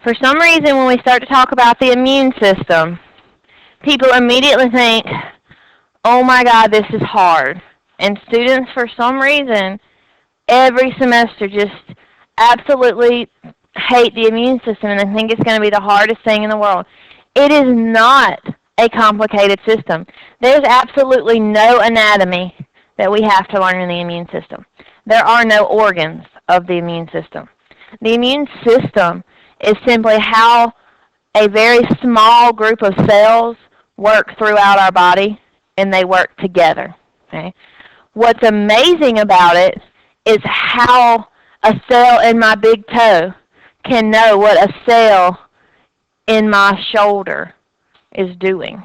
For some reason, when we start to talk about the immune system, people immediately think, oh my God, this is hard. And students, for some reason, every semester just absolutely hate the immune system and they think it's going to be the hardest thing in the world. It is not a complicated system. There's absolutely no anatomy that we have to learn in the immune system. There are no organs of the immune system. The immune system is simply how a very small group of cells work throughout our body, and they work together. Okay? What's amazing about it is how a cell in my big toe can know what a cell in my shoulder is doing.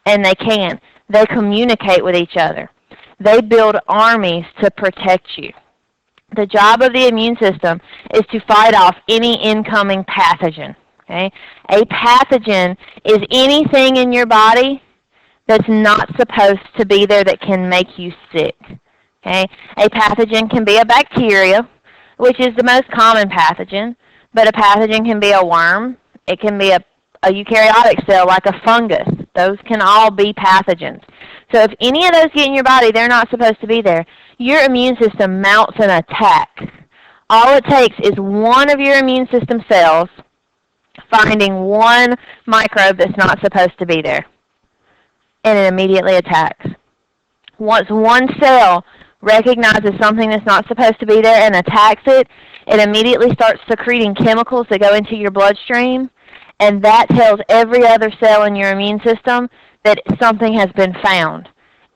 And they can. They communicate with each other. They build armies to protect you. The job of the immune system is to fight off any incoming pathogen. Okay? A pathogen is anything in your body that's not supposed to be there that can make you sick. Okay? A pathogen can be a bacteria, which is the most common pathogen, but a pathogen can be a worm. It can be a eukaryotic cell like a fungus. Those can all be pathogens. So if any of those get in your body, they're not supposed to be there. Your immune system mounts an attack. All it takes is one of your immune system cells finding one microbe that's not supposed to be there, and it immediately attacks. Once one cell recognizes something that's not supposed to be there and attacks it, it immediately starts secreting chemicals that go into your bloodstream, and that tells every other cell in your immune system that something has been found,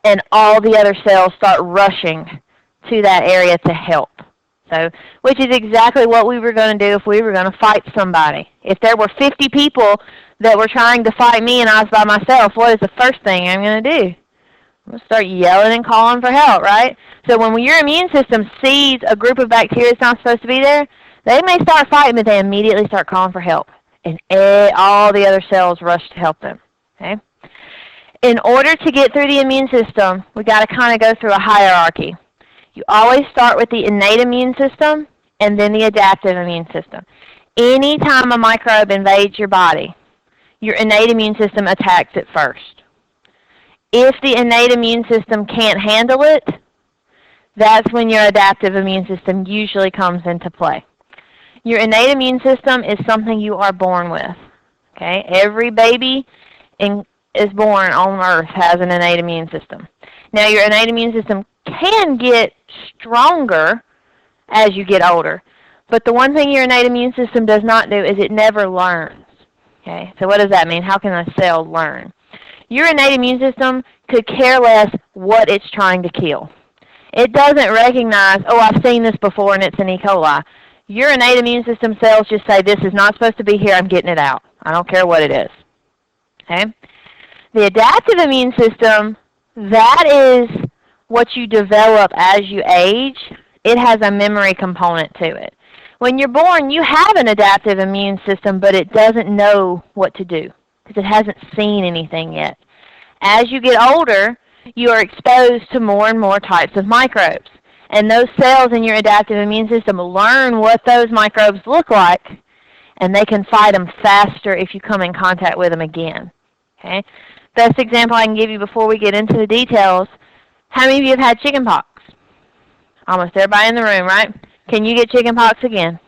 and all the other cells start rushing to that area to help. So, which is exactly what we were going to do if we were going to fight somebody. If there were 50 people that were trying to fight me and I was by myself, what is the first thing I'm going to do? I'm going to start yelling and calling for help, right? So when your immune system sees a group of bacteria that's not supposed to be there, they may start fighting, but they immediately start calling for help. And all the other cells rush to help them. Okay? In order to get through the immune system, we've got to kind of go through a hierarchy. You always start with the innate immune system and then the adaptive immune system. Anytime a microbe invades your body, your innate immune system attacks it first. If the innate immune system can't handle it, that's when your adaptive immune system usually comes into play. Your innate immune system is something you are born with. Okay? Every baby is born on Earth has an innate immune system. Now, your innate immune system can get stronger as you get older, but the one thing your innate immune system does not do is it never learns. Okay? So what does that mean? How can a cell learn? Your innate immune system could care less what it's trying to kill. It doesn't recognize, oh, I've seen this before and it's an E. coli. Your innate immune system cells just say, this is not supposed to be here, I'm getting it out. I don't care what it is. Okay? The adaptive immune system, that is what you develop as you age. It has a memory component to it. When you're born, you have an adaptive immune system, but it doesn't know what to do because it hasn't seen anything yet. As you get older, you are exposed to more and more types of microbes. And those cells in your adaptive immune system learn what those microbes look like, and they can fight them faster if you come in contact with them again. Okay? Best example I can give you before we get into the details, how many of you have had chicken pox? Almost everybody in the room, right? Can you get chicken pox again?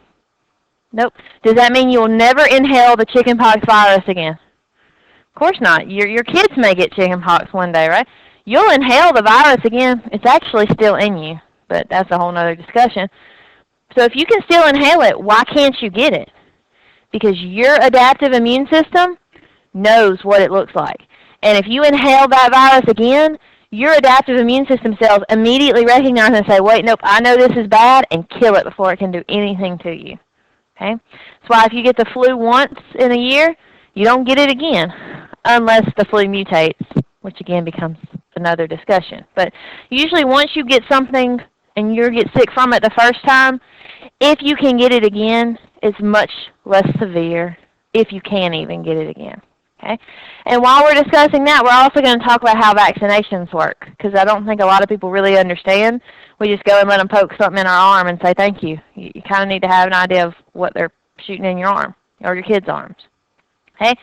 Nope. Does that mean you'll never inhale the chicken pox virus again? Of course not. Your kids may get chicken pox one day, right? You'll inhale the virus again. It's actually still in you, but that's a whole other discussion. So if you can still inhale it, why can't you get it? Because your adaptive immune system knows what it looks like. And if you inhale that virus again, your adaptive immune system cells immediately recognize and say, wait, nope, I know this is bad, and kill it before it can do anything to you. Okay? That's why if you get the flu once in a year, you don't get it again, unless the flu mutates, which again becomes another discussion. But usually once you get something and you get sick from it the first time, if you can get it again, it's much less severe, if you can even get it again. Okay? And while we're discussing that, we're also going to talk about how vaccinations work, because I don't think a lot of people really understand. We just go and let them poke something in our arm and say thank you. You kind of need to have an idea of what they're shooting in your arm. or your kids' arms. Okay?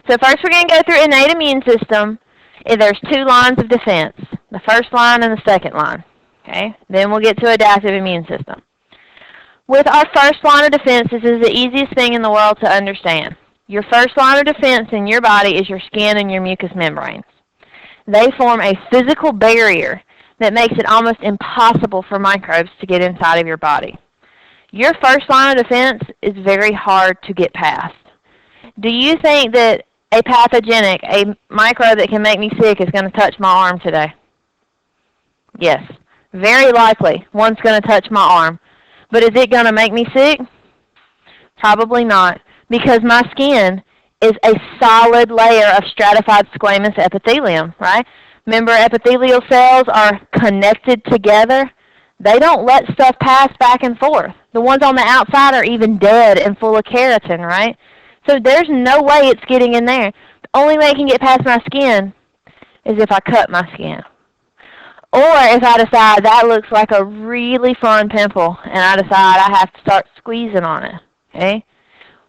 So first we're going to go through innate immune system. There's 2 lines of defense, the first line and the second line. Okay? Then we'll get to adaptive immune system. With our first line of defense, this is the easiest thing in the world to understand. Your first line of defense in your body is your skin and your mucous membranes. They form a physical barrier that makes it almost impossible for microbes to get inside of your body. Your first line of defense is very hard to get past. Do you think that a pathogenic, a microbe that can make me sick, is going to touch my arm today? Yes. Very likely, one's going to touch my arm. But is it going to make me sick? Probably not, because my skin is a solid layer of stratified squamous epithelium, right? Remember, epithelial cells are connected together. They don't let stuff pass back and forth. The ones on the outside are even dead and full of keratin, right? So there's no way it's getting in there. The only way it can get past my skin is if I cut my skin. Or if I decide that looks like a really fun pimple and I decide I have to start squeezing on it. Okay?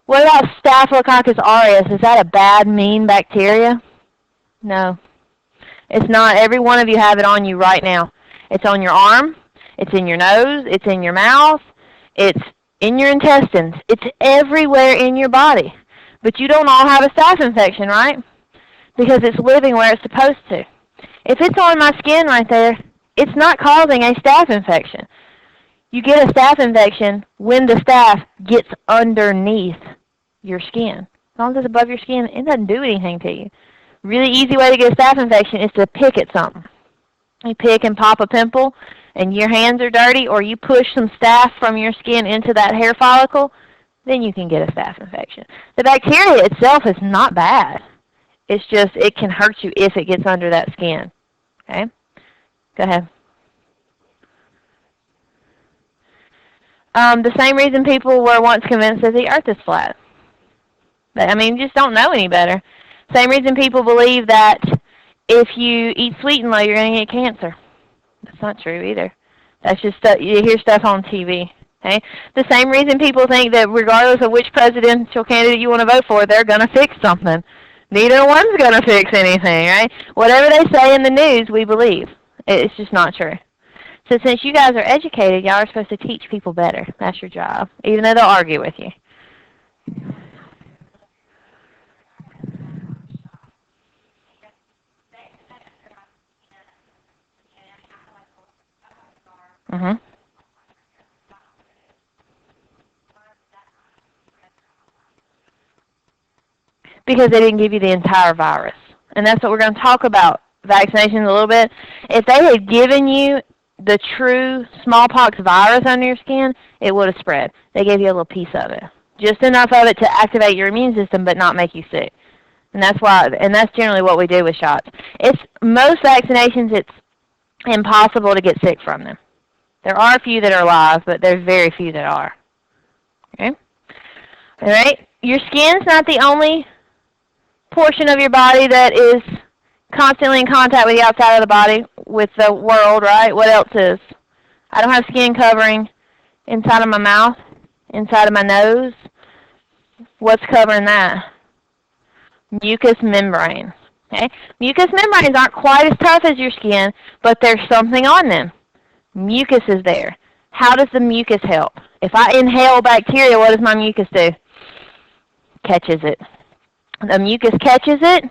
What about Staphylococcus aureus? Is that a bad, mean bacteria? No. It's not. Every one of you have it on you right now. It's on your arm. It's in your nose. It's in your mouth. It's in your intestines. It's everywhere in your body. But you don't all have a staph infection, right? Because it's living where it's supposed to. If it's on my skin right there, it's not causing a staph infection. You get a staph infection when the staph gets underneath your skin. As long as it's above your skin, it doesn't do anything to you. Really easy way to get a staph infection is to pick at something. You pick and pop a pimple, and your hands are dirty, or you push some staph from your skin into that hair follicle, then you can get a staph infection. The bacteria itself is not bad. It's just it can hurt you if it gets under that skin. Okay? Go ahead. The same reason people were once convinced that the earth is flat. But, I mean, you just don't know any better. Same reason people believe that if you eat sweet and low, you're going to get cancer. That's not true either. That's just stuff, you hear stuff on TV. Okay? The same reason people think that regardless of which presidential candidate you want to vote for, they're going to fix something. Neither one's going to fix anything, right? Whatever they say in the news, we believe. It's just not true. So since you guys are educated, y'all are supposed to teach people better. That's your job, even though they'll argue with you. Mm-hmm. Because they didn't give you the entire virus. And that's what we're going to talk about, vaccinations a little bit. If they had given you the true smallpox virus under your skin, it would have spread. They gave you a little piece of it. Just enough of it to activate your immune system but not make you sick. And that's why, and that's generally what we do with shots. Most vaccinations, it's impossible to get sick from them. There are a few that are live, but there's very few that are. Okay? All right? Your skin's not the only portion of your body that is constantly in contact with the outside of the body, with the world, right? What else is? I don't have skin covering inside of my mouth, inside of my nose. What's covering that? Mucous membranes. Okay? Mucous membranes aren't quite as tough as your skin, but there's something on them. Mucus is there. How does the mucus help? If I inhale bacteria, what does my mucus do? Catches it. The mucus catches it,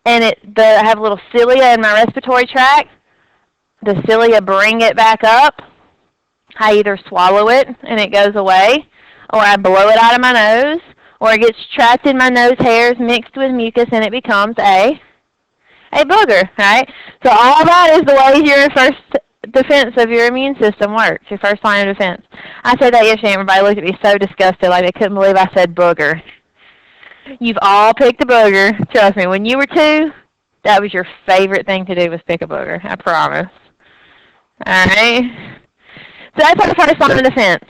and I have little cilia in my respiratory tract. The cilia bring it back up. I either swallow it and it goes away, or I blow it out of my nose, or it gets trapped in my nose hairs mixed with mucus and it becomes a booger, right? So all that is the way your first defense of your immune system works, your first line of defense. I said that yesterday and everybody looked at me so disgusted, like they couldn't believe I said booger. You've all picked a booger. Trust me, when you were 2, that was your favorite thing to do was pick a booger. I promise. All right? So that's our first line of defense.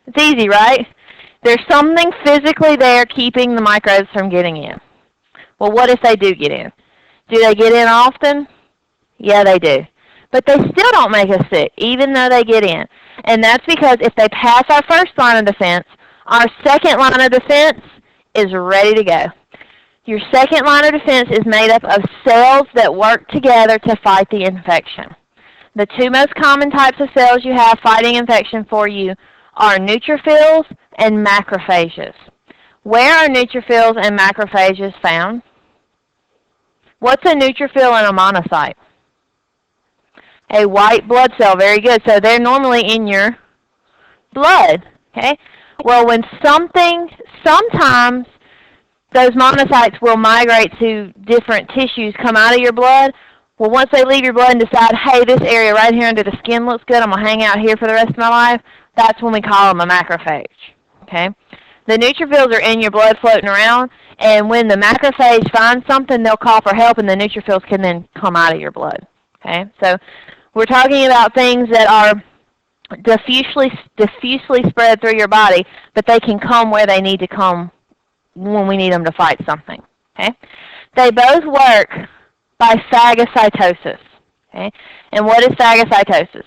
It's easy, right? There's something physically there keeping the microbes from getting in. Well, what if they do get in? Do they get in often? Yeah, they do. But they still don't make us sick, even though they get in. And that's because if they pass our first line of defense, Our second line of defense is ready to go. Your second line of defense is made up of cells that work together to fight the infection. The two most common types of cells you have fighting infection for you are neutrophils and macrophages. Where are neutrophils and macrophages found? What's a neutrophil and a monocyte? A white blood cell. Very good. So they're normally in your blood. Okay. Well, when sometimes those monocytes will migrate to different tissues, come out of your blood. Well, once they leave your blood and decide, hey, this area right here under the skin looks good, I'm going to hang out here for the rest of my life, that's when we call them a macrophage. Okay? The neutrophils are in your blood floating around, and when the macrophage finds something, they'll call for help, and the neutrophils can then come out of your blood. Okay? So we're talking about things that are diffusely spread through your body, but they can come where they need to come when we need them to fight something. Okay? They both work by phagocytosis. Okay? And what is phagocytosis?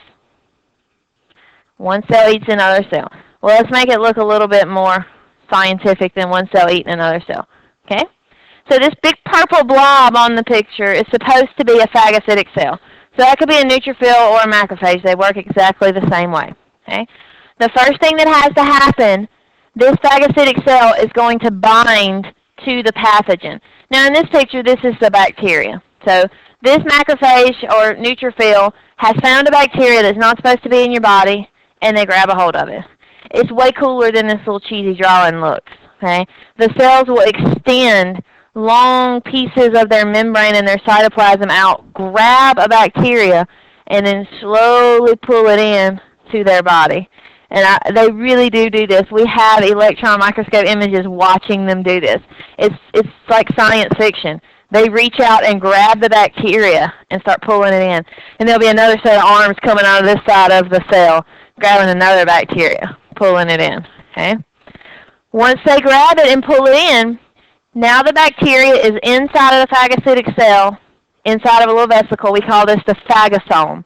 One cell eats another cell. Well, let's make it look a little bit more scientific than one cell eating another cell. Okay? So this big purple blob on the picture is supposed to be a phagocytic cell. So that could be a neutrophil or a macrophage. They work exactly the same way. Okay? The first thing that has to happen, this phagocytic cell is going to bind to the pathogen. Now in this picture, this is the bacteria. So this macrophage or neutrophil has found a bacteria that's not supposed to be in your body, and they grab a hold of it. It's way cooler than this little cheesy drawing looks. Okay? The cells will extend long pieces of their membrane and their cytoplasm out, grab a bacteria, and then slowly pull it in to their body. And they really do this. We have electron microscope images watching them do this. It's like science fiction. They reach out and grab the bacteria and start pulling it in. And there'll be another set of arms coming out of this side of the cell, grabbing another bacteria, pulling it in. Okay? Once they grab it and pull it in, now the bacteria is inside of the phagocytic cell, inside of a little vesicle. We call this the phagosome.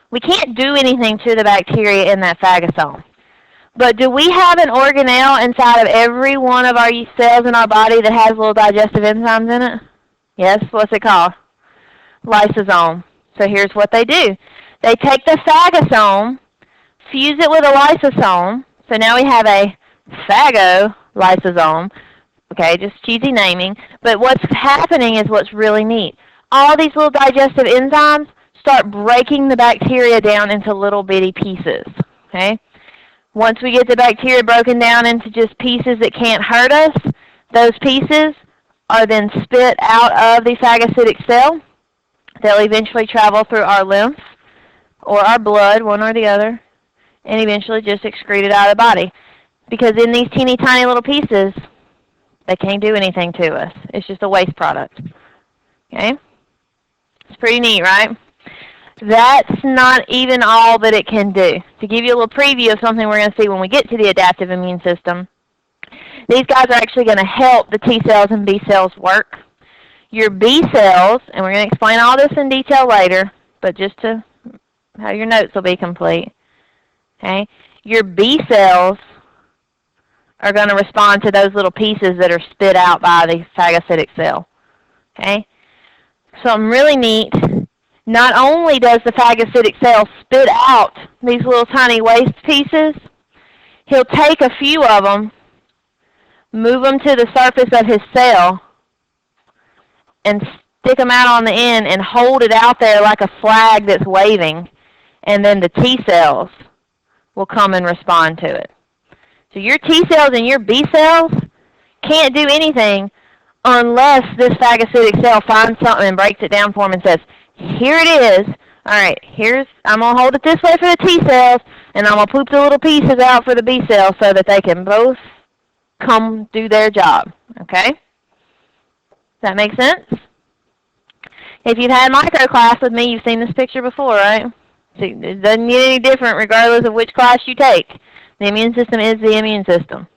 We can't do anything to the bacteria in that phagosome. But do we have an organelle inside of every one of our cells in our body that has little digestive enzymes in it? Yes, what's it called? Lysosome. So here's what they do. They take the phagosome, fuse it with a lysosome. So now we have a phagolysosome. Okay, just cheesy naming. But what's happening is what's really neat. All these little digestive enzymes start breaking the bacteria down into little bitty pieces. Okay? Once we get the bacteria broken down into just pieces that can't hurt us, those pieces are then spit out of the phagocytic cell. They'll eventually travel through our lymph or our blood, one or the other, and eventually just excreted out of the body. Because in these teeny tiny little pieces, they can't do anything to us. It's just a waste product. Okay? It's pretty neat, right? That's not even all that it can do. To give you a little preview of something we're going to see when we get to the adaptive immune system, these guys are actually going to help the T cells and B cells work. Your B cells, and we're going to explain all this in detail later, but just to how your notes will be complete. Okay? Your B cells are going to respond to those little pieces that are spit out by the phagocytic cell. Okay? Something really neat. Not only does the phagocytic cell spit out these little tiny waste pieces, he'll take a few of them, move them to the surface of his cell, and stick them out on the end and hold it out there like a flag that's waving, and then the T cells will come and respond to it. So your T cells and your B cells can't do anything unless this phagocytic cell finds something and breaks it down for them and says, here it is. All right, I'm going to hold it this way for the T cells, and I'm going to poop the little pieces out for the B cells so that they can both come do their job. Okay? Does that make sense? If you've had micro class with me, you've seen this picture before, right? See, it doesn't get any different regardless of which class you take. The immune system is the immune system.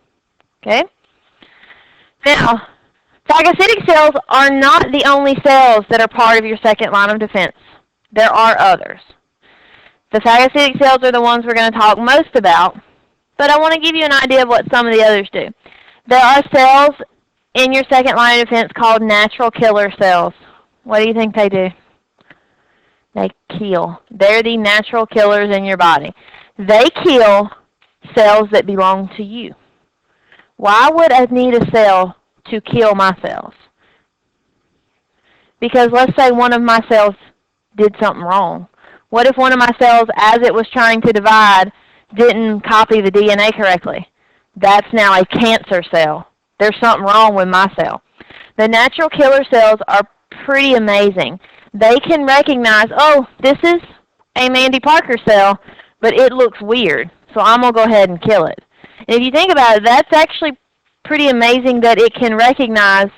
Okay? Now, phagocytic cells are not the only cells that are part of your second line of defense. There are others. The phagocytic cells are the ones we're going to talk most about, But I want to give you an idea of what some of the others do. There are cells in your second line of defense called natural killer cells. What do you think they do? They kill. They're the natural killers in your body. They kill cells that belong to you. Why would I need a cell to kill my cells? Because let's say one of my cells did something wrong. What if one of my cells, as it was trying to divide, didn't copy the DNA correctly? That's now a cancer cell. There's something wrong with my cell. The natural killer cells are pretty amazing. They can recognize, oh, this is a Mandy Parker cell, but it looks weird, so I'm going to go ahead and kill it. And if you think about it, that's actually pretty amazing that it can recognize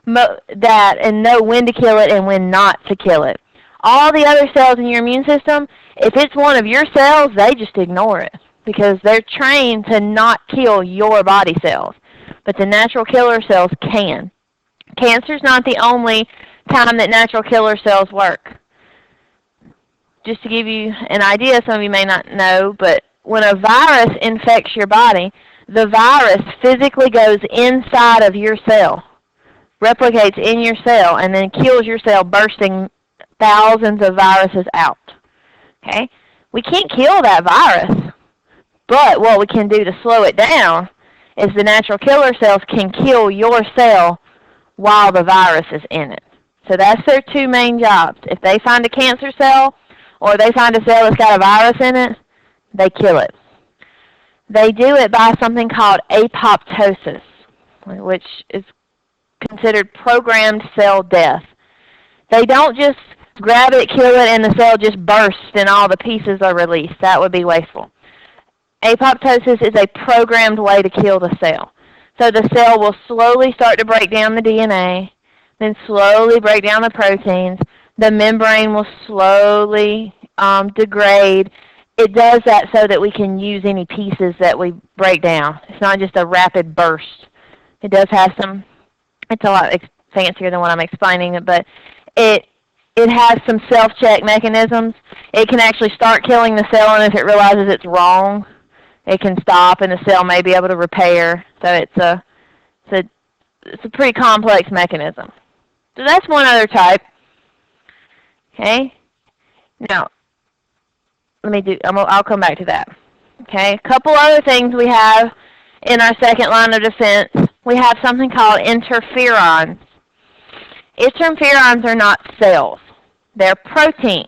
that and know when to kill it and when not to kill it. All the other cells in your immune system, if it's one of your cells, they just ignore it because they're trained to not kill your body cells. But the natural killer cells can. Cancer's not the only time that natural killer cells work. Just to give you an idea, some of you may not know, but when a virus infects your body, the virus physically goes inside of your cell, replicates in your cell, and then kills your cell, bursting thousands of viruses out. Okay? We can't kill that virus, but what we can do to slow it down is the natural killer cells can kill your cell while the virus is in it. So that's their two main jobs. If they find a cancer cell or they find a cell that's got a virus in it, they kill it. They do it by something called apoptosis, which is considered programmed cell death. They don't just grab it, kill it, and the cell just bursts and all the pieces are released. That would be wasteful. Apoptosis is a programmed way to kill the cell. So the cell will slowly start to break down the DNA, then slowly break down the proteins. The membrane will slowly degrade. It does that so that we can use any pieces that we break down. It's not just a rapid burst. It does have some, it's a lot fancier than what I'm explaining, but it has some self-check mechanisms. It can actually start killing the cell, and if it realizes it's wrong, it can stop, and the cell may be able to repair. So it's a pretty complex mechanism. So that's one other type. Okay. Now, I'll come back to that. Okay. A couple other things we have in our second line of defense. We have something called interferons. Interferons are not cells. They're proteins.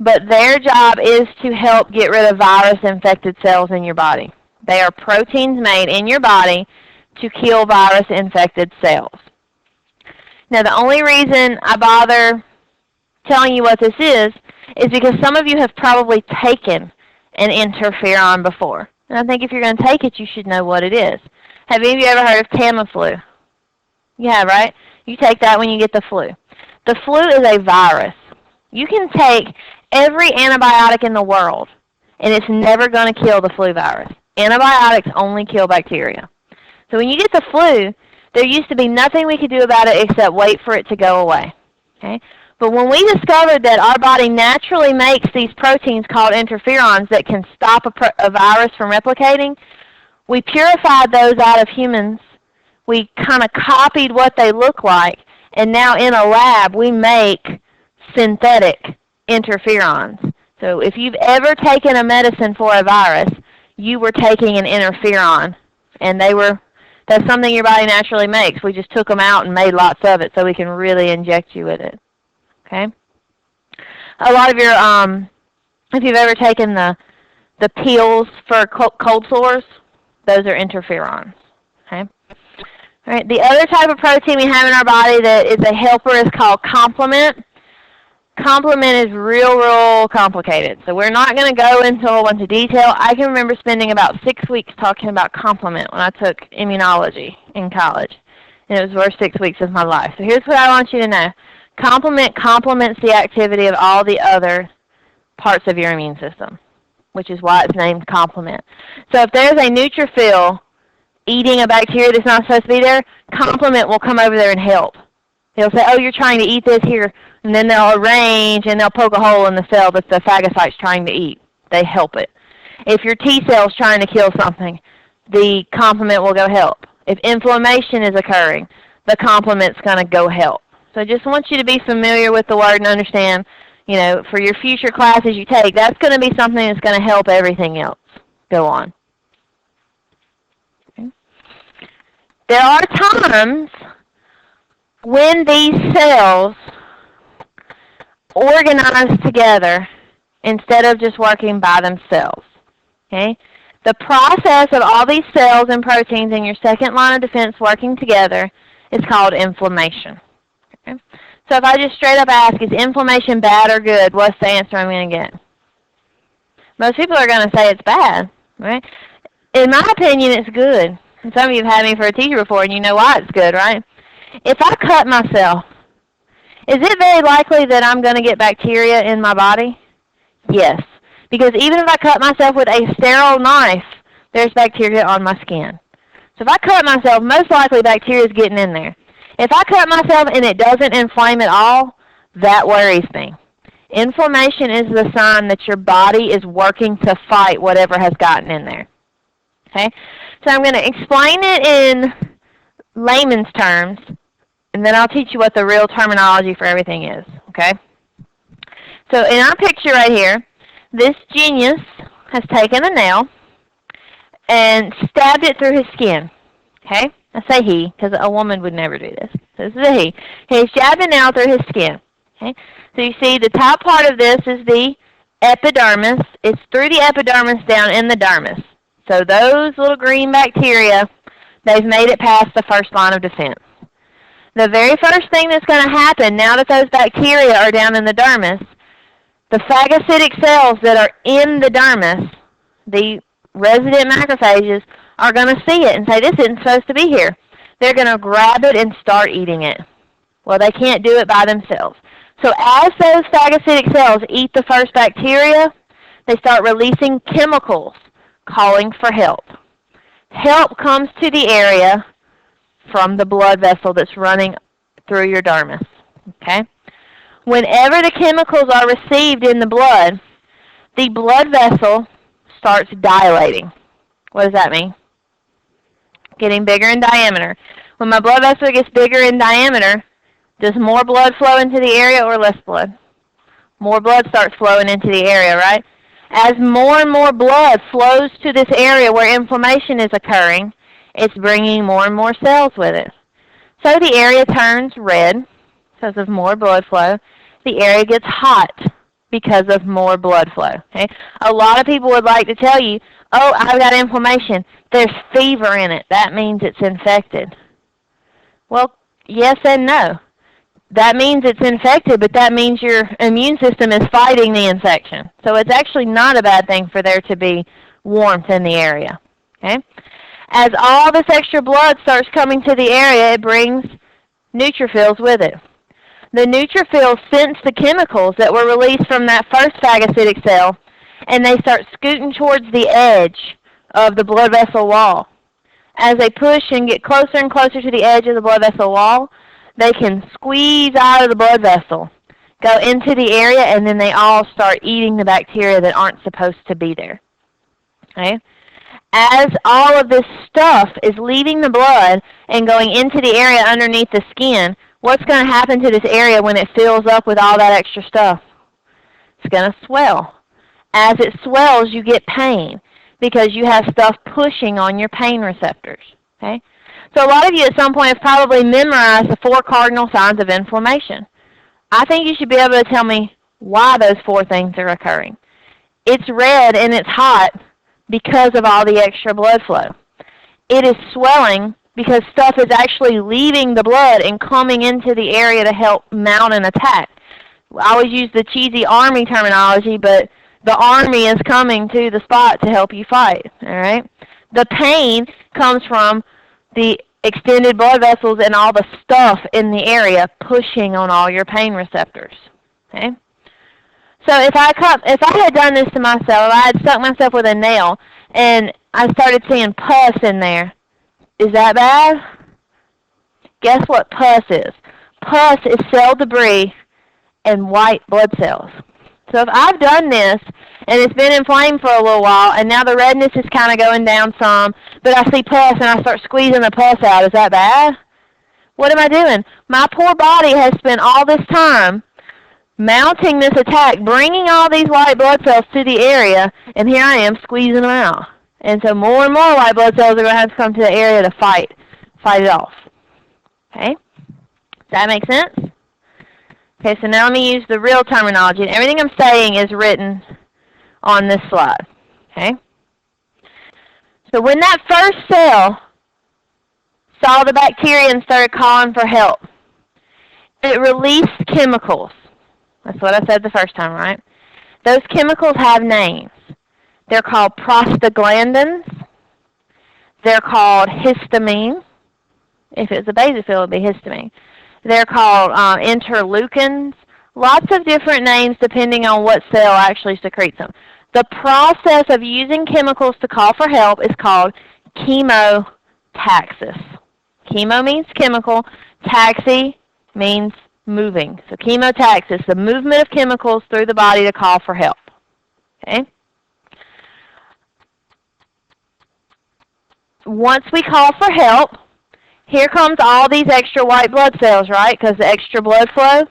But their job is to help get rid of virus-infected cells in your body. They are proteins made in your body to kill virus-infected cells. Now, the only reason I bother telling you what this is because some of you have probably taken an interferon before. And I think if you're going to take it, you should know what it is. Have any of you ever heard of Tamiflu? You have, right? You take that when you get the flu. The flu is a virus. You can take every antibiotic in the world, and it's never going to kill the flu virus. Antibiotics only kill bacteria. So when you get the flu, there used to be nothing we could do about it except wait for it to go away. Okay? But when we discovered that our body naturally makes these proteins called interferons that can stop a virus from replicating, we purified those out of humans. We kind of copied what they look like, and now in a lab we make synthetic interferons. So if you've ever taken a medicine for a virus, you were taking an interferon, and that's something your body naturally makes. We just took them out and made lots of it so we can really inject you with it. Okay? A lot of your, if you've ever taken the pills for cold sores, those are interferons. Okay? All right, the other type of protein we have in our body that is a helper is called complement. Complement is real complicated, so we're not going to go into a whole bunch of detail. I can remember spending about 6 weeks talking about complement when I took immunology in college, and it was the worst 6 weeks of my life. So here's what I want you to know. Complement complements the activity of all the other parts of your immune system, which is why it's named complement. So if there's a neutrophil eating a bacteria that's not supposed to be there, complement will come over there and help. They'll say, oh, you're trying to eat this here, and then they'll arrange and they'll poke a hole in the cell that the phagocyte's trying to eat. They help it. If your T cell's trying to kill something, the complement will go help. If inflammation is occurring, the complement's going to go help. So I just want you to be familiar with the word and understand, you know, for your future classes you take, that's going to be something that's going to help everything else go on. Okay. There are times when these cells organize together instead of just working by themselves. Okay? The process of all these cells and proteins in your second line of defense working together is called inflammation. Okay? So if I just straight up ask, is inflammation bad or good, what's the answer I'm going to get? Most people are going to say it's bad, right? In my opinion, it's good. And some of you have had me for a teacher before, and you know why it's good, right? If I cut myself, is it very likely that I'm going to get bacteria in my body? Yes. Because even if I cut myself with a sterile knife, there's bacteria on my skin. So if I cut myself, most likely bacteria is getting in there. If I cut myself and it doesn't inflame at all, that worries me. Inflammation is the sign that your body is working to fight whatever has gotten in there. Okay? So I'm going to explain it in layman's terms, and then I'll teach you what the real terminology for everything is. Okay? So in our picture right here, this genius has taken a nail and stabbed it through his skin. Okay? I say he, because a woman would never do this. So this is a he. He jabbed a nail through his skin. Okay? So you see the top part of this is the epidermis. It's through the epidermis down in the dermis. So those little green bacteria, they've made it past the first line of defense. The very first thing that's going to happen now that those bacteria are down in the dermis, the phagocytic cells that are in the dermis, the resident macrophages, are going to see it and say, this isn't supposed to be here. They're going to grab it and start eating it. Well, they can't do it by themselves. So as those phagocytic cells eat the first bacteria, they start releasing chemicals calling for help. Help comes to the area from the blood vessel that's running through your dermis. Okay? Whenever the chemicals are received in the blood vessel starts dilating. What does that mean? Getting bigger in diameter. When my blood vessel gets bigger in diameter, does more blood flow into the area or less blood? More blood starts flowing into the area, right? As more and more blood flows to this area where inflammation is occurring, it's bringing more and more cells with it. So the area turns red because of more blood flow. The area gets hot because of more blood flow. Okay? A lot of people would like to tell you, oh, I've got inflammation. There's fever in it. That means it's infected. Well, yes and no. That means it's infected, but that means your immune system is fighting the infection. So it's actually not a bad thing for there to be warmth in the area. Okay? As all this extra blood starts coming to the area, it brings neutrophils with it. The neutrophils sense the chemicals that were released from that first phagocytic cell, and they start scooting towards the edge of the blood vessel wall. As they push and get closer and closer to the edge of the blood vessel wall, they can squeeze out of the blood vessel, go into the area, and then they all start eating the bacteria that aren't supposed to be there. Okay? As all of this stuff is leaving the blood and going into the area underneath the skin, what's going to happen to this area when it fills up with all that extra stuff? It's going to swell. As it swells, you get pain because you have stuff pushing on your pain receptors. Okay? So a lot of you at some point have probably memorized the 4 cardinal signs of inflammation. I think you should be able to tell me why those 4 things are occurring. It's red and it's hot because of all the extra blood flow. It is swelling because stuff is actually leaving the blood and coming into the area to help mount an attack. I always use the cheesy army terminology, but the army is coming to the spot to help you fight. All right? The pain comes from the extended blood vessels and all the stuff in the area pushing on all your pain receptors. Okay? So if I had done this to myself, I had stuck myself with a nail and I started seeing pus in there, is that bad? Guess what pus is? Pus is cell debris and white blood cells. So if I've done this and it's been inflamed for a little while and now the redness is kind of going down some, but I see pus and I start squeezing the pus out, is that bad? What am I doing? My poor body has spent all this time mounting this attack, bringing all these white blood cells to the area, and here I am squeezing them out. And so more and more white blood cells are going to have to come to the area to fight it off. Okay? Does that make sense? Okay, so now let me use the real terminology. And everything I'm saying is written on this slide. Okay? So when that first cell saw the bacteria and started calling for help, it released chemicals. That's what I said the first time, right? Those chemicals have names. They're called prostaglandins. They're called histamine. If it's a basophil, it would be histamine. They're called interleukins. Lots of different names depending on what cell actually secretes them. The process of using chemicals to call for help is called chemotaxis. Chemo means chemical. Taxi means moving. So chemotaxis, the movement of chemicals through the body to call for help. Okay? Once we call for help, here comes all these extra white blood cells, right? Because the extra blood flow.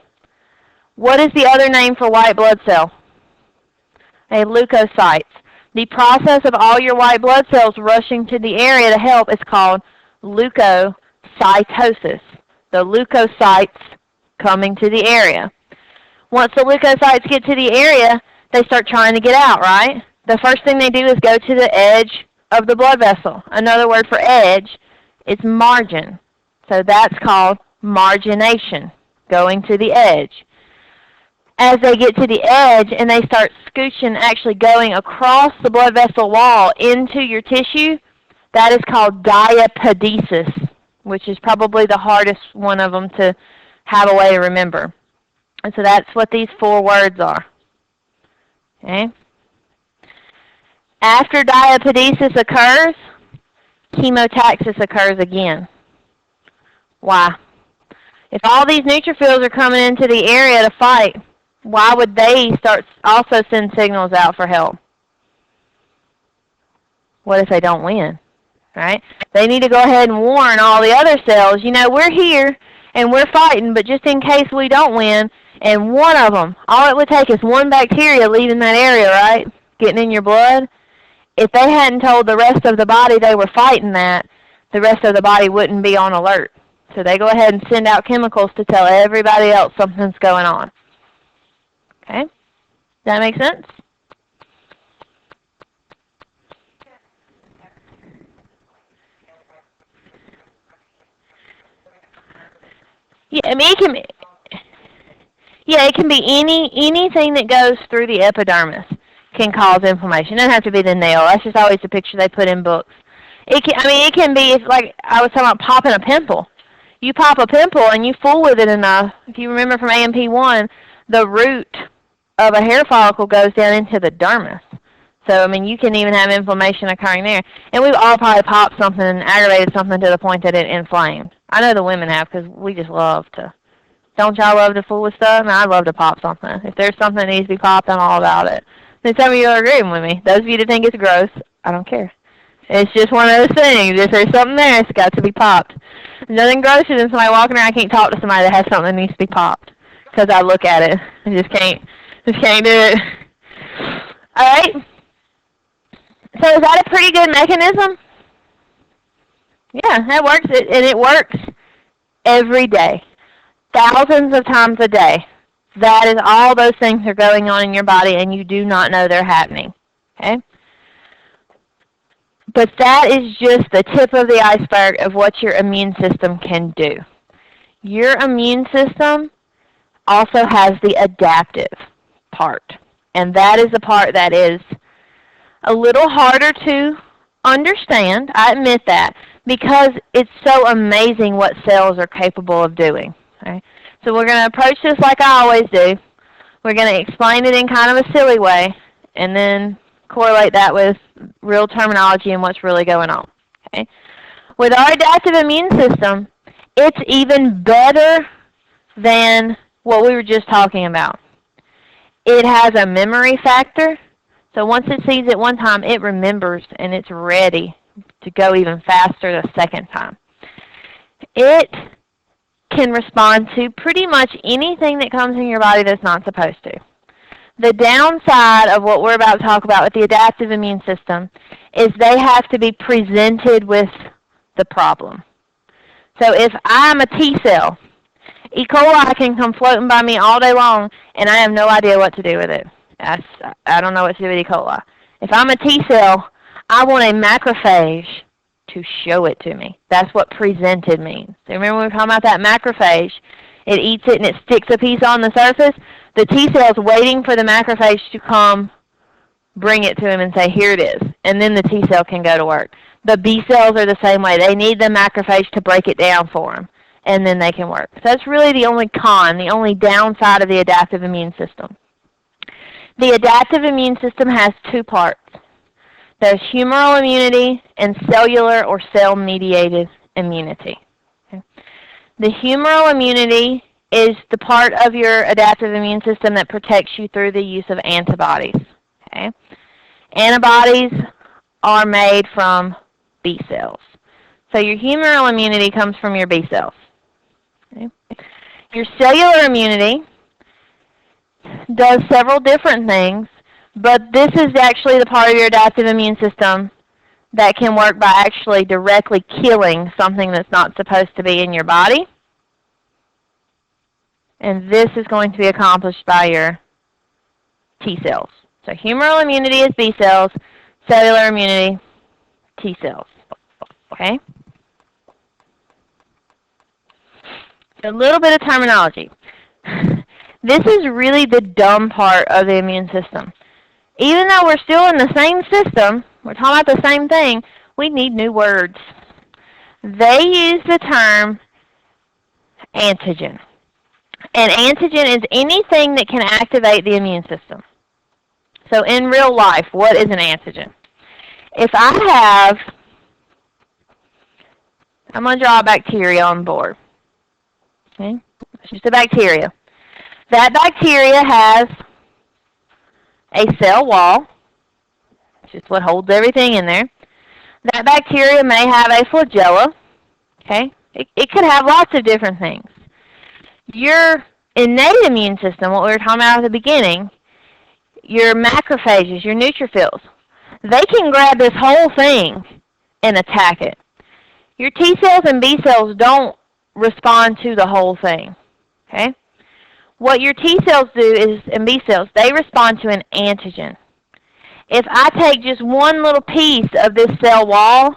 What is the other name for white blood cell? Leukocytes. The process of all your white blood cells rushing to the area to help is called leukocytosis. The leukocytes coming to the area. Once the leukocytes get to the area, they start trying to get out, right? The first thing they do is go to the edge of the blood vessel. Another word for edge is margin. So that's called margination, going to the edge. As they get to the edge and they start scooching, actually going across the blood vessel wall into your tissue, that is called diapedesis, which is probably the hardest one of them to have a way to remember. And so that's what these 4 words are. Okay? After diapedesis occurs, chemotaxis occurs again. Why? If all these neutrophils are coming into the area to fight, why would they also send signals out for help? What if they don't win? Right? They need to go ahead and warn all the other cells, you know, we're here and we're fighting, but just in case we don't win, and one of them, all it would take is one bacteria leaving that area, right? Getting in your blood. If they hadn't told the rest of the body they were fighting that, the rest of the body wouldn't be on alert. So they go ahead and send out chemicals to tell everybody else something's going on. Okay? Does that make sense? Yeah, I mean, it can be anything that goes through the epidermis can cause inflammation. It doesn't have to be the nail. That's just always the picture they put in books. It can be, it's like I was talking about popping a pimple. You pop a pimple and you fool with it enough. If you remember from A&PII 1, the root of a hair follicle goes down into the dermis. So, I mean, you can even have inflammation occurring there. And we've all probably popped something and aggravated something to the point that it inflamed. I know the women have because we just love to. Don't y'all love to fool with stuff? And I love to pop something. If there's something that needs to be popped, I'm all about it. And some of you are agreeing with me. Those of you that think it's gross, I don't care. It's just one of those things. If there's something there, it's got to be popped. There's nothing grosser than somebody walking around. I can't talk to somebody that has something that needs to be popped because I look at it. I just can't do it. All right. So is that a pretty good mechanism? Yeah, that works, and it works every day, thousands of times a day. That is all those things are going on in your body, and you do not know they're happening. Okay? But that is just the tip of the iceberg of what your immune system can do. Your immune system also has the adaptive part, and that is the part that is a little harder to understand. I admit that, because it's so amazing what cells are capable of doing. Okay? So we're going to approach this like I always do. We're going to explain it in kind of a silly way, and then correlate that with real terminology and what's really going on. Okay? With our adaptive immune system, it's even better than what we were just talking about. It has a memory factor. So once it sees it one time, it remembers and it's ready to go even faster the second time. It can respond to pretty much anything that comes in your body that's not supposed to. The downside of what we're about to talk about with the adaptive immune system is they have to be presented with the problem. So if I'm a T cell, E. coli can come floating by me all day long, and I have no idea what to do with it. I don't know what to do with E. coli. If I'm a T cell, I want a macrophage to show it to me. That's what presented means. So remember when we were talking about that macrophage? It eats it and it sticks a piece on the surface. The T cell's waiting for the macrophage to come bring it to him and say, here it is. And then the T cell can go to work. The B cells are the same way. They need the macrophage to break it down for them, and then they can work. So that's really the only the only downside of the adaptive immune system. The adaptive immune system has two parts. There's humoral immunity and cellular or cell-mediated immunity. Okay. The humoral immunity is the part of your adaptive immune system that protects you through the use of antibodies. Okay. Antibodies are made from B cells. So your humoral immunity comes from your B cells. Okay. Your cellular immunity does several different things, but this is actually the part of your adaptive immune system that can work by actually directly killing something that's not supposed to be in your body. And this is going to be accomplished by your T cells. So humoral immunity is B cells, cellular immunity, T cells. Okay? A little bit of terminology. This is really the dumb part of the immune system. Even though we're still in the same system, we're talking about the same thing, we need new words. They use the term antigen. An antigen is anything that can activate the immune system. So in real life, what is an antigen? If I'm going to draw a bacteria on the board. Okay? It's just a bacteria. That bacteria has a cell wall, which is what holds everything in there. That bacteria may have a flagella. Okay? It could have lots of different things. Your innate immune system, what we were talking about at the beginning, your macrophages, your neutrophils, they can grab this whole thing and attack it. Your T cells and B cells don't respond to the whole thing. Okay? What your T cells do is, and B cells, they respond to an antigen. If I take just one little piece of this cell wall,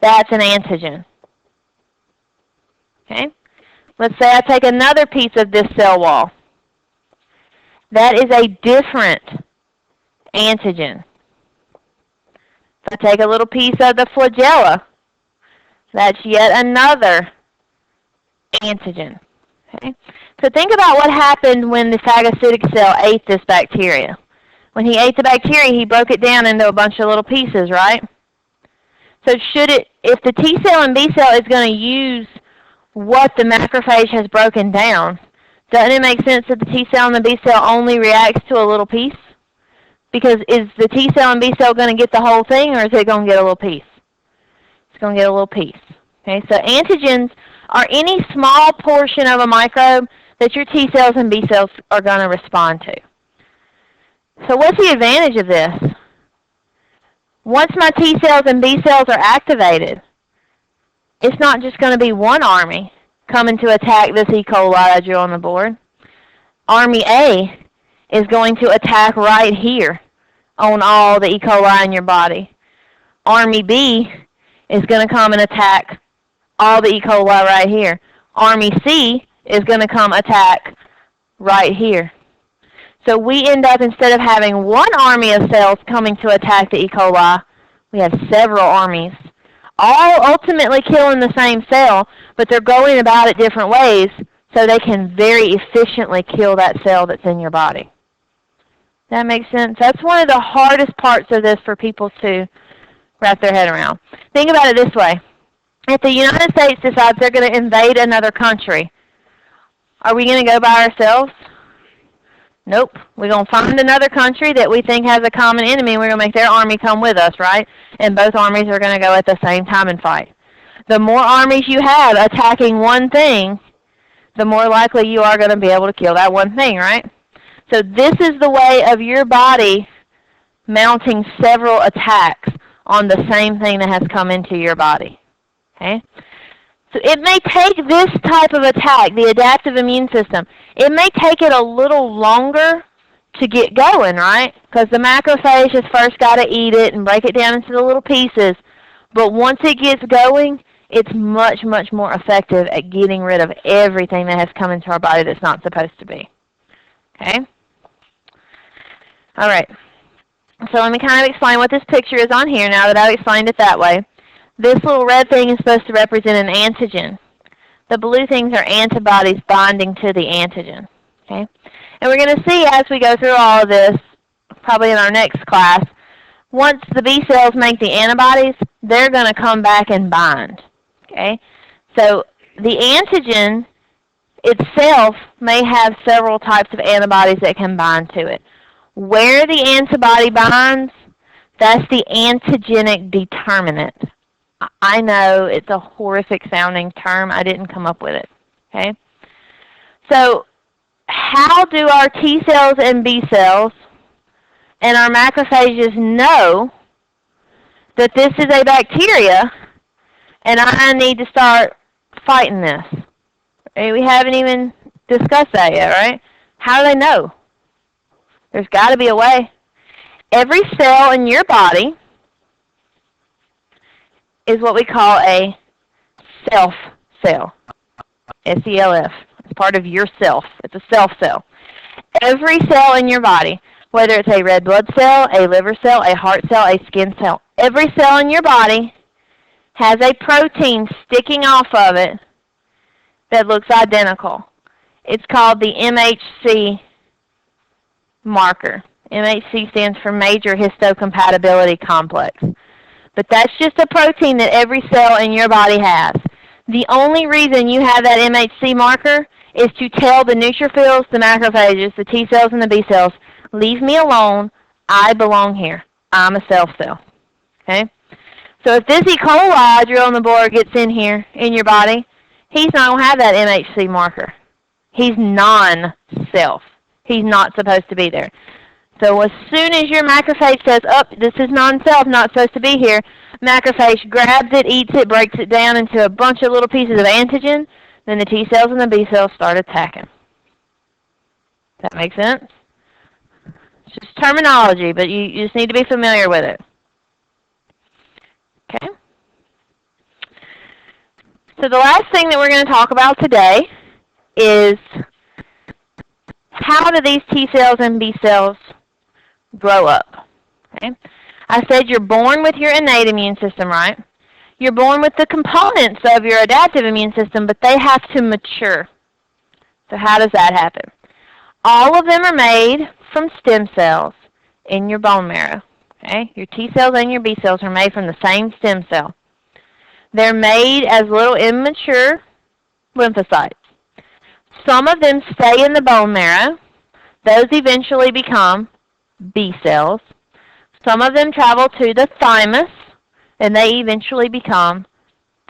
that's an antigen. Okay? Let's say I take another piece of this cell wall. That is a different antigen. If I take a little piece of the flagella, that's yet another antigen. Okay? So think about what happened when the phagocytic cell ate this bacteria. When he ate the bacteria, he broke it down into a bunch of little pieces, right? So if the T cell and B cell is going to use what the macrophage has broken down, doesn't it make sense that the T cell and the B cell only reacts to a little piece? Because is the T cell and B cell going to get the whole thing, or is it going to get a little piece? It's going to get a little piece. Okay, so antigens are any small portion of a microbe that your T cells and B cells are going to respond to. So what's the advantage of this? Once my T cells and B cells are activated, it's not just going to be one army coming to attack this E. coli I drew on the board. Army A is going to attack right here on all the E. coli in your body. Army B is going to come and attack all the E. coli right here. Army C is going to come attack right here. So we end up, instead of having one army of cells coming to attack the E. coli, we have several armies, all ultimately killing the same cell, but they're going about it different ways so they can very efficiently kill that cell that's in your body. That makes sense? That's one of the hardest parts of this for people to wrap their head around. Think about it this way. If the United States decides they're going to invade another country, are we going to go by ourselves? Nope. We're going to find another country that we think has a common enemy, and we're going to make their army come with us, right? And both armies are going to go at the same time and fight. The more armies you have attacking one thing, the more likely you are going to be able to kill that one thing, right? So this is the way of your body mounting several attacks on the same thing that has come into your body. Okay? So it may take this type of attack, the adaptive immune system, it may take it a little longer to get going, right? Because the macrophage has first got to eat it and break it down into the little pieces. But once it gets going, it's much, much more effective at getting rid of everything that has come into our body that's not supposed to be. Okay? All right. So let me kind of explain what this picture is on here now that I've explained it that way. This little red thing is supposed to represent an antigen. The blue things are antibodies binding to the antigen. Okay? And we're going to see as we go through all of this, probably in our next class, once the B cells make the antibodies, they're going to come back and bind. Okay? So the antigen itself may have several types of antibodies that can bind to it. Where the antibody binds, that's the antigenic determinant. I know it's a horrific sounding term. I didn't come up with it. Okay? So how do our T cells and B cells and our macrophages know that this is a bacteria and I need to start fighting this? Okay, we haven't even discussed that yet, right? How do they know? There's got to be a way. Every cell in your body is what we call a self cell. S-E-L-F. It's part of your self. It's a self cell. Every cell in your body, whether it's a red blood cell, a liver cell, a heart cell, a skin cell, every cell in your body has a protein sticking off of it that looks identical. It's called the MHC marker. MHC stands for major histocompatibility complex. But that's just a protein that every cell in your body has. The only reason you have that MHC marker is to tell the neutrophils, the macrophages, the T cells, and the B cells, leave me alone. I belong here. I'm a self cell. Okay? So if this E. coli drill on the board gets in here in your body, he's not going to have that MHC marker. He's non-self. He's not supposed to be there. So as soon as your macrophage says, oh, this is non-self, not supposed to be here, macrophage grabs it, eats it, breaks it down into a bunch of little pieces of antigen, then the T cells and the B cells start attacking. Does that make sense? It's just terminology, but you just need to be familiar with it. Okay? So the last thing that we're going to talk about today is how do these T cells and B cells grow up? Okay? I said you're born with your innate immune system, right? You're born with the components of your adaptive immune system, but they have to mature. So how does that happen? All of them are made from stem cells in your bone marrow. Okay? Your T cells and your B cells are made from the same stem cell. They're made as little immature lymphocytes. Some of them stay in the bone marrow. Those eventually become B cells. Some of them travel to the thymus, and they eventually become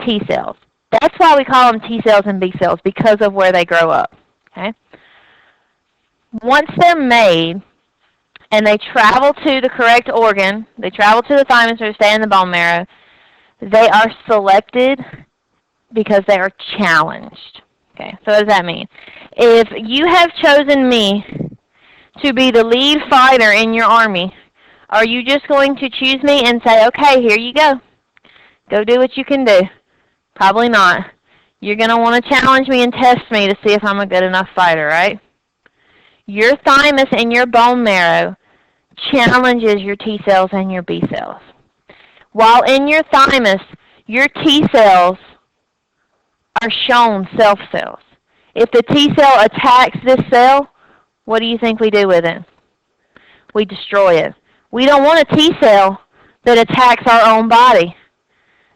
T cells. That's why we call them T cells and B cells, because of where they grow up. Okay? Once they're made and they travel to the correct organ, they travel to the thymus or stay in the bone marrow, they are selected because they are challenged. Okay, so what does that mean? If you have chosen me to be the lead fighter in your army, are you just going to choose me and say, okay, here you go. Go do what you can do? Probably not. You're going to want to challenge me and test me to see if I'm a good enough fighter, right? Your thymus and your bone marrow challenges your T cells and your B cells. While in your thymus, your T cells are shown self cells. If the T cell attacks this cell, what do you think we do with it? We destroy it. We don't want a T cell that attacks our own body.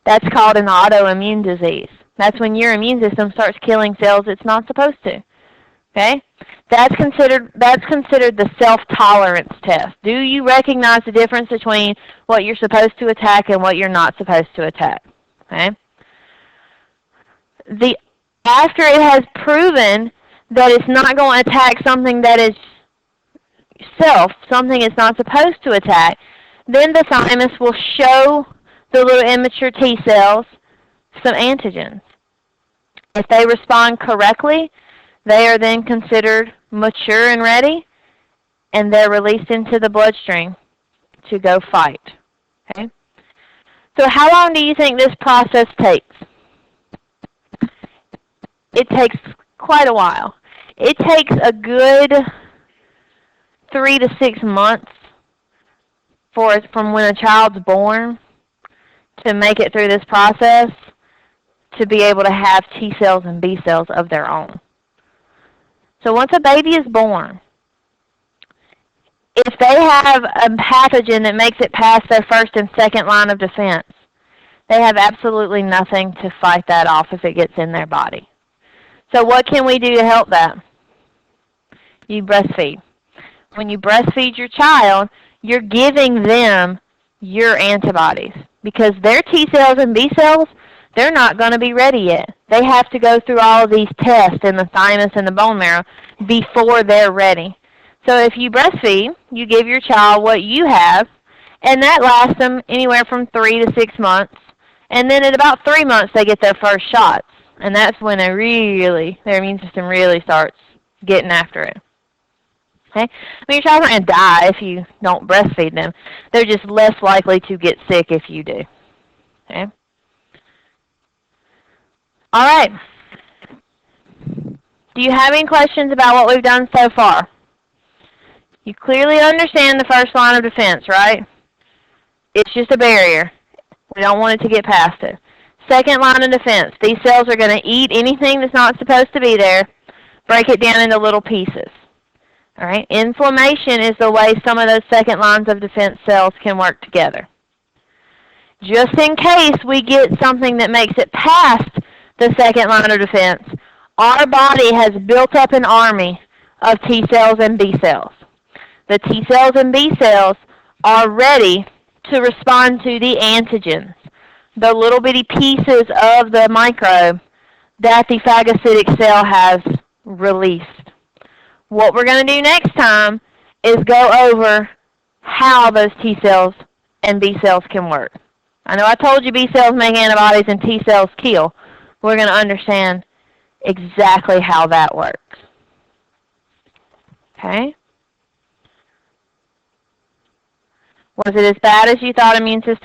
That's called an autoimmune disease. That's when your immune system starts killing cells it's not supposed to. Okay? That's considered the self-tolerance test. Do you recognize the difference between what you're supposed to attack and what you're not supposed to attack? Okay? After it has proven that it's not going to attack something that is something it's not supposed to attack, then the thymus will show the little immature T cells some antigens. If they respond correctly, they are then considered mature and ready, and they're released into the bloodstream to go fight. Okay? So how long do you think this process takes? It takes quite a while. It takes a good 3 to 6 months from when a child's born to make it through this process to be able to have T cells and B cells of their own. So once a baby is born, if they have a pathogen that makes it past their first and second line of defense, they have absolutely nothing to fight that off if it gets in their body. So what can we do to help that? You breastfeed. When you breastfeed your child, you're giving them your antibodies because their T cells and B cells, they're not going to be ready yet. They have to go through all of these tests in the thymus and the bone marrow before they're ready. So if you breastfeed, you give your child what you have, and that lasts them anywhere from 3 to 6 months. And then at about 3 months, they get their first shots. And that's when their immune system really starts getting after it. Okay? I mean, your child's not going to die if you don't breastfeed them. They're just less likely to get sick if you do. Okay? All right. Do you have any questions about what we've done so far? You clearly understand the first line of defense, right? It's just a barrier. We don't want it to get past it. Second line of defense. These cells are going to eat anything that's not supposed to be there, break it down into little pieces. All right? Inflammation is the way some of those second lines of defense cells can work together. Just in case we get something that makes it past the second line of defense, our body has built up an army of T cells and B cells. The T cells and B cells are ready to respond to the antigens, the little bitty pieces of the microbe that the phagocytic cell has released. What we're going to do next time is go over how those T cells and B cells can work. I know I told you B cells make antibodies and T cells kill. We're going to understand exactly how that works. Okay? Was it as bad as you thought immune system